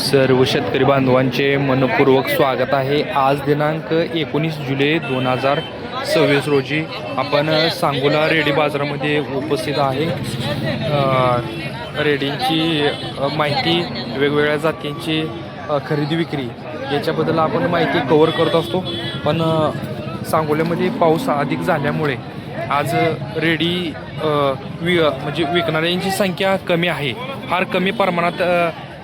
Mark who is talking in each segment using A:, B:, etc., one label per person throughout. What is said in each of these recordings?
A: सर्व शेतकरी बांधवांचे मनपूर्वक स्वागत आहे। आज दिनांक 19 जुलै 2026 रोजी आपण सांगोला रेडी बाजारामध्ये उपस्थित आहे। रेडींची माहिती, वेगवेगळ्या जातींची खरेदी विक्री याच्याबद्दल आपण माहिती कव्हर करत असतो। पण सांगोल्यामध्ये पाऊस अधिक झाल्यामुळे आज रेडी म्हणजे विकणाऱ्यांची संख्या कमी आहे। फार कमी प्रमाणात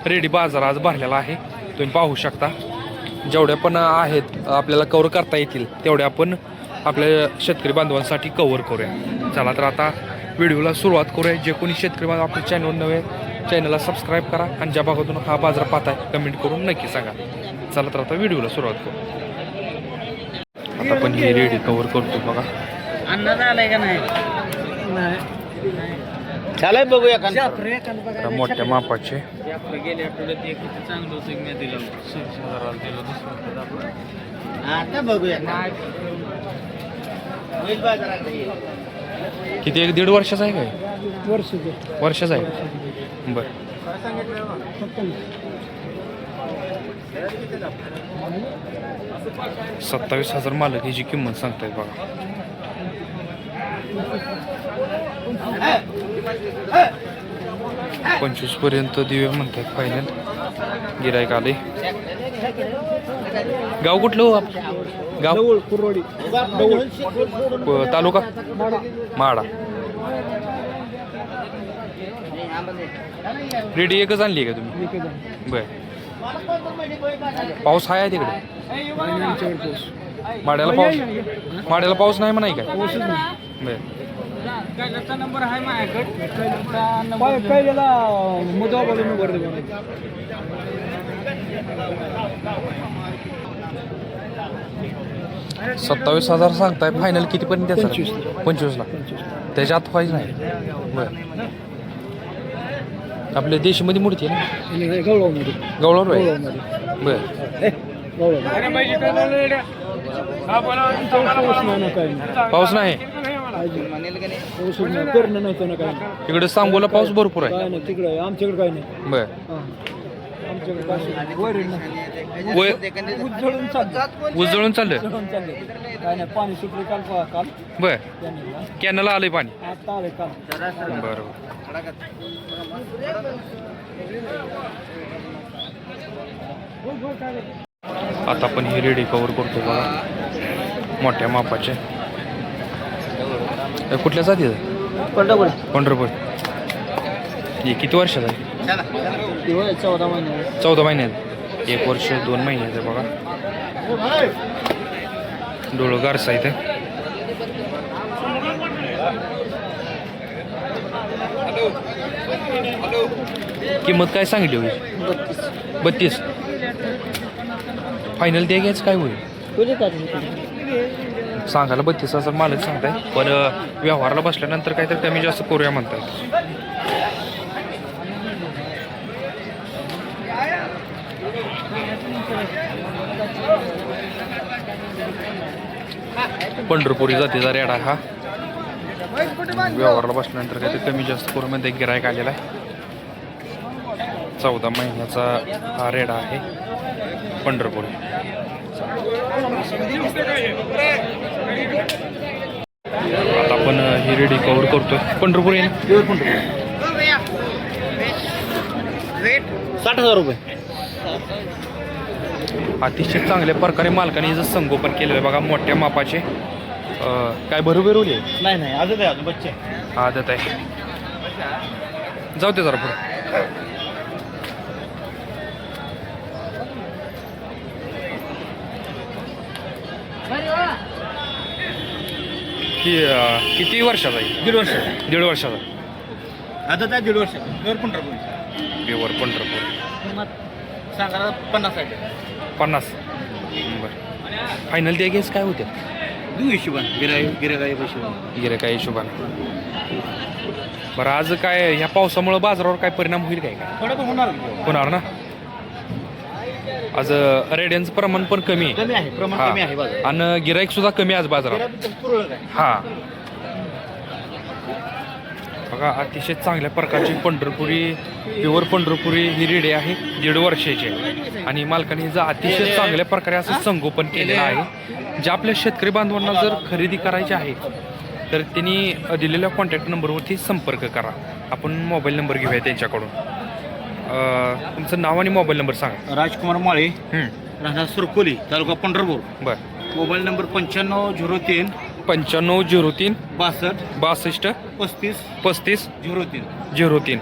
A: रेडी बाजार आज भरलेला आहे। तुम्ही पाहू शकता, जेवढ्या पण आहेत आपल्याला कव्हर करता येतील तेवढ्या आपण आपल्या शेतकरी बांधवांसाठी कव्हर करूया। चला तर आता व्हिडिओला सुरुवात करूया। जे कोणी शेतकरी बांधव आपल्या चॅनल नव्हे, चॅनलला सबस्क्राईब करा आणि ज्या भागातून हा बाजार पाहताय कमेंट करून नक्की सांगा। चला तर आता व्हिडिओला सुरुवात करू। आता आपण ही रेडी कव्हर करतो बघा।
B: अंदाज आलाय का नाही? चालाय बघूया का
A: मोठ्या मापाचे
B: गेल्या आठवड्यात एक चांगलं होतं मी दिलं 60,000 दिलं दुसरं आता बघूया होईल बाजारात।
A: किती, 1-1.5 वर्षाचा आहे काय? वर्षाचा आहे। बरं, 27,000 मालक ह्याची किंमत सांगतायत बघा। पंचवीस पर्यंत देऊया म्हणतात फायनल। गिरायक आले। गाव कुठलं हो? गाव तालुका माडा। रेडी एकच आणली आहे का तुम्ही? बर, पाऊस आहे तिकडे? माड्याला पाऊस नाही म्हणाय काय? बर,
B: नंबर आहे माझ्याकडे।
A: 27,000 सांगताय फायनल। किती पर्यंत द्यायचं? 25 ला। त्याच्या आत पाहिजे नाही? बर, आपल्या देशीमध्ये मूर्ती आहे ना? गवळावर आहे। बर, पाऊस नाही इकडे? सांगोला पाऊस भरपूर आहे
C: तिकडे, आमच्याकडे काय नाही।
A: बर, उजळून चाललंय
C: काय नाही, पाणी सुटले काल।
A: बर, कॅनला आलंय पाणी?
C: आता आले काल।
A: बरोबर। आता आपण ही रेडी कव्हर करतो बघा, मोठ्या मापाचे। कुठल्या जातीचं? पंढरपूर। हे किती वर्षाचं आहे?
C: 14 महिने।
A: 14 महिन्यात। 1 वर्ष 2 महिन्याचं बघा। डोळं गारसा इथे। किंमत काय सांगितली होईल? 32। फायनल द्या घ्यायचं काय होईल? सांगायला 32,000 मालक सांगताय, पण व्यवहाराला बसल्यानंतर काहीतरी कमी जास्त करूया म्हणताय। पंढरपुरी जातीचा रेडा हा व्यवहाराला बसल्यानंतर काहीतरी कमी जास्त करून मध्ये गिरायक आलेला आहे। 14 महिन्याचा हा रेडा आहे पंढरपुरी। आता आपण ही रेडी कव्हर करतोय। पंढरपुरी आहे ना?
C: 60,000 रुपये।
A: अतिशय चांगल्या प्रकारे मालकाने याचं संगोपन केलेलं आहे बघा। मोठ्या मापाचे काय भरभरवली आहे?
C: नाही, आदत आहे, बच्चे
A: आदत आहे। जाऊ दे जरा पुढे। किती वर्षाचा आहे?
C: 1.5 वर्ष।
A: 1.5 वर्षाचा
C: आदत आहे, 1.5 वर्ष। पंढरपूर
A: प्युअर पंढरपूर।
C: सांगा 50 आहे।
A: 50। बरं, फायनल द्या घ्यायचं काय होते?
C: देऊ हिशोबाने, गिरायक
A: हिशोबाने। बरं, आज काय ह्या पावसामुळे बाजारावर काय परिणाम होईल काय?
C: थोडं
A: होणार ना? आज रेड्यांचं प्रमाण पण कमी आहे।
C: प्रमाण कमी आहे बाजारात।
A: आणि गिराईक सुद्धा कमी आज बाजारात। हा, बघा अतिशय चांगल्या प्रकारची पंढरपुरी प्युअर पंढरपुरी ही रेडी आहे 1.5 वर्षाची आहे. आणि मालकाने हिचं अतिशय चांगल्या प्रकारे असं संगोपन केलेलं आहे. ज्या आपल्या शेतकरी बांधवांना जर खरेदी करायची आहे तर त्यांनी दिलेल्या कॉन्टॅक्ट नंबरवरती संपर्क करा. आपण मोबाईल नंबर घेऊया त्यांच्याकडून. तुमचं नाव आणि मोबाईल नंबर सांगा.
C: राजकुमार माळे, राहणार सुरकोली, तालुका पंढरपूर.
A: बरं.
C: Mobile number 9503
A: 9503
C: 62
A: 62
C: 35
A: 35
C: 03.
A: 03.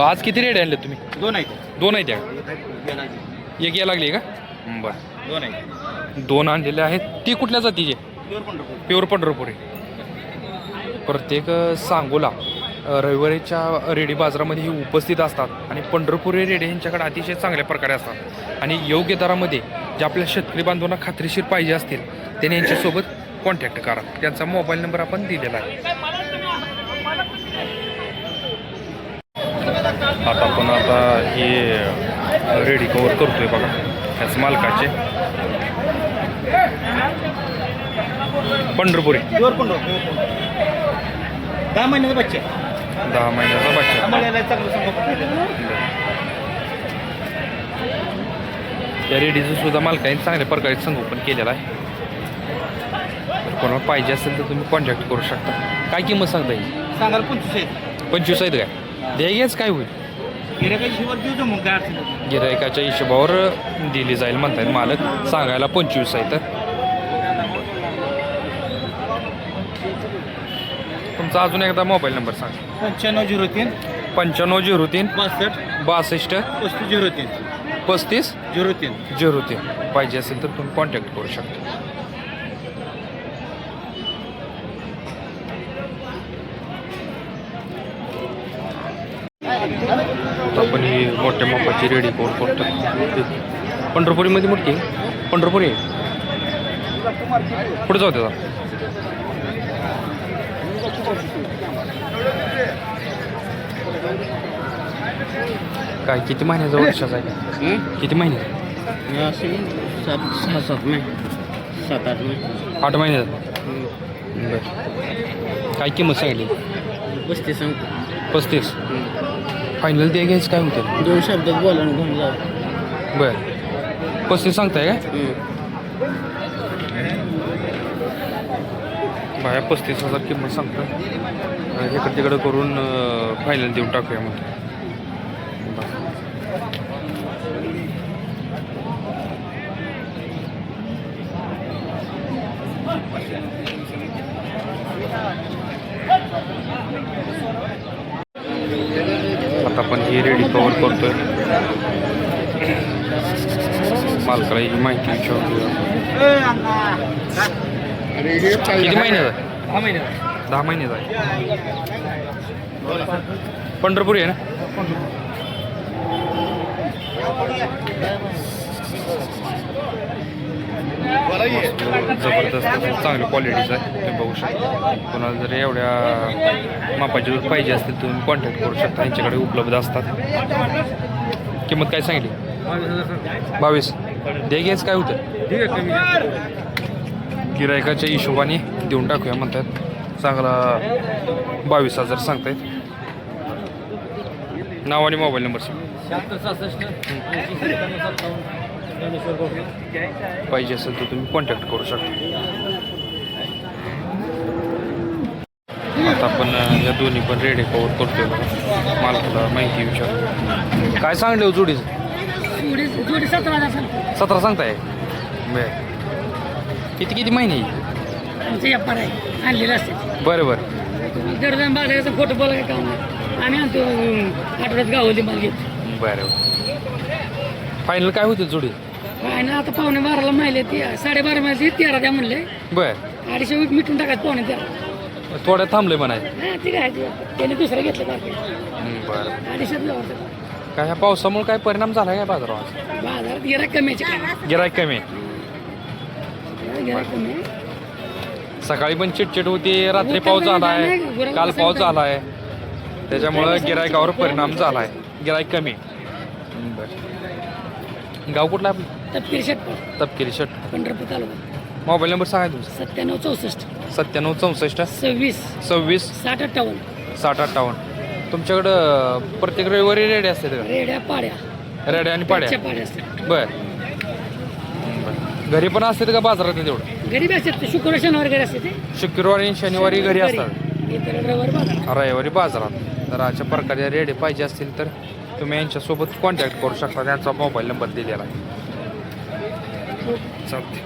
A: आज किती रेड आणले तुम्ही?
C: 2 आहेत.
A: 2 आहेत त्या. एक या लागली का? बरं.
C: 2 आहेत.
A: 2 आणलेले आहेत. ती कुठल्या जातीचे?
C: प्युअर पंढरपूर.
A: प्युअर पंढरपुरी. प्रत्येक सांगोला रविवारीच्या रेडी बाजारामध्ये ही उपस्थित असतात आणि पंढरपुरी रेडी यांच्याकडे अतिशय चांगल्या प्रकारे असतात आणि योग्य दरामध्ये जे आपल्या शेतकरी बांधवांना खात्रीशीर पाहिजे असतील त्याने यांच्यासोबत कॉन्टॅक्ट करा. त्यांचा मोबाईल नंबर आपण दिलेला आहे. आता हे रेडी कवर करतोय बघा त्याच मालकाचे. पंढरपुरी
C: प्युअर पंढरपूर. 10 महिन्याचा बच्चा.
A: 10 महिन्याचा बच्चा.
C: आम्हाला चांगलं संगोपन केलेलं.
A: या रेडीचं सुद्धा मालकाने चांगल्या प्रकारे संगोपन केलेलं आहे. तर कोणाला पाहिजे असेल तर तुम्ही कॉन्टॅक्ट करू शकता. काय किंमत सांगता येईल?
C: सांगायला 25 आहेत.
A: 25 आहेत काय? द्यायच काय होईल?
C: गिऱ्हाईकाच्या हिशोबावर देऊ जमून काय अडचण नाही.
A: गिरायकाच्या हिशोबावर दिली जाईल म्हणतायत मालक. सांगायला 25 आहे. तर तुमचा अजून एकदा मोबाईल नंबर सांगा.
C: 9503
A: 9503
C: 62
A: 62
C: 35
A: 35
C: 03.
A: 03. पाहिजे असेल तर तुम्ही कॉन्टॅक्ट करू शकता. आपण ही मोठ्या मापाची रेडी करून करतो. पंढरपुरीमध्ये मोठी आहे. पंढरपुरी आहे. पुढे जाऊ त्याचा. काय किती महिन्याचा वर्षाचा आहे? किती महिने?
C: 7-8 महिने.
A: 8 महिन्याचा. बरं. काय किंमत सांगितली?
C: 35
A: 35. फायनल ते घ्यायचं काय होतं?
C: 2 शब्दात बोला ना घेऊन जाऊ.
A: बरं. 35 सांगताय काय? बाया 35,000 किंमत सांगतो. इकडं तिकडं करून फायनल देऊन टाकूया मग. आता आपण ही रेडी कवर करतोय. मालकाला ही माहिती विचारतो. किती महिन्याचा?
C: 10 महिन्याचा.
A: 10 महिन्याचा आहे. पंढरपुरी आहे ना? जबरदस्त चांगल्या क्वालिटीचं आहे. तुम्ही बघू शकता. कोणाला जर एवढ्या मापाचे दूध पाहिजे असतील तुम्ही कॉन्टॅक्ट करू शकता. यांच्याकडे उपलब्ध असतात. किंमत काय सांगितली? 22. द्यायच काय होतं? गिरायकाच्या हिशोबाने देऊन टाकूया म्हणतात. चांगला 22,000 सांगतायत. नाव आणि मोबाईल नंबर सांग.
C: 76
A: पाहिजे असेल तर तुम्ही कॉन्टॅक्ट करू शकता. आता आपण या दोन्ही पण रेडी कवर करतोय बघा. मालकाला माहिती विचार. काय सांगले हो जोडीचं?
B: जोडी 17,000.
A: 17 सांगताय. बरं. किती महिने?
B: आमचं व्यापार आहे आणलेलं असते.
A: बरं बरं.
B: दरम्यान बाजाराचा फोटो बोला काय काम नाही. आम्ही आणतो आठवड्यात गावाली माल घेतो.
A: बरं. फायनल काय होतं जोडी?
B: काय ना आता 11:15 माहिले ती 12:30 माहिती 13 द्या म्हणले.
A: बरं.
B: 250 मिटून टाकायचं 11:15.
A: थोड्या थांबले म्हणाय.
B: हा ठीक आहे. त्याने दुसरं घेतलं बाकी
A: बरं.
B: 250 लावतात.
A: काय ह्या पावसामुळे काय परिणाम झाला काय बाजारावर?
B: बाजारात गिराक कमी आहे.
A: गिराईक कमी.
B: गिराक कमी आहे.
A: सकाळी पण चिटचिट होती. रात्री पाऊस झालाय. काल पाऊस झालाय. त्याच्यामुळं गिरायकावर परिणाम झालाय. गिराईक कमी. बरं. गाव कुठला आपलं?
B: तपकिरी षटपर.
A: तपकिरी षट.
B: पंढरपूर तालुका.
A: मोबाईल नंबर सांगा तुमचा.
B: 97 64
A: 97 64
B: 26
A: 26
B: 60 58.
A: 60-58. तुमच्याकडं प्रत्येक रविवारी रेडे असतात का?
D: रेड्या पाड्या
A: रेड्या आणि पाड्या.
D: पाड्या असतात.
A: बर घरी पण असतात का बाजारात तेवढं?
D: गरीब असतात ते शुक्रवार शनिवार घरी असते ते
A: शुक्रवारी आणि शनिवारी घरी असतात,
D: इतर रविवार बाजार.
A: रविवारी बाजारात. तर अशा प्रकारे रेडे पाहिजे असतील तर तुम्ही यांच्यासोबत कॉन्टॅक्ट करू शकता. त्यांचा मोबाईल नंबर दिलेला आहे. चालते.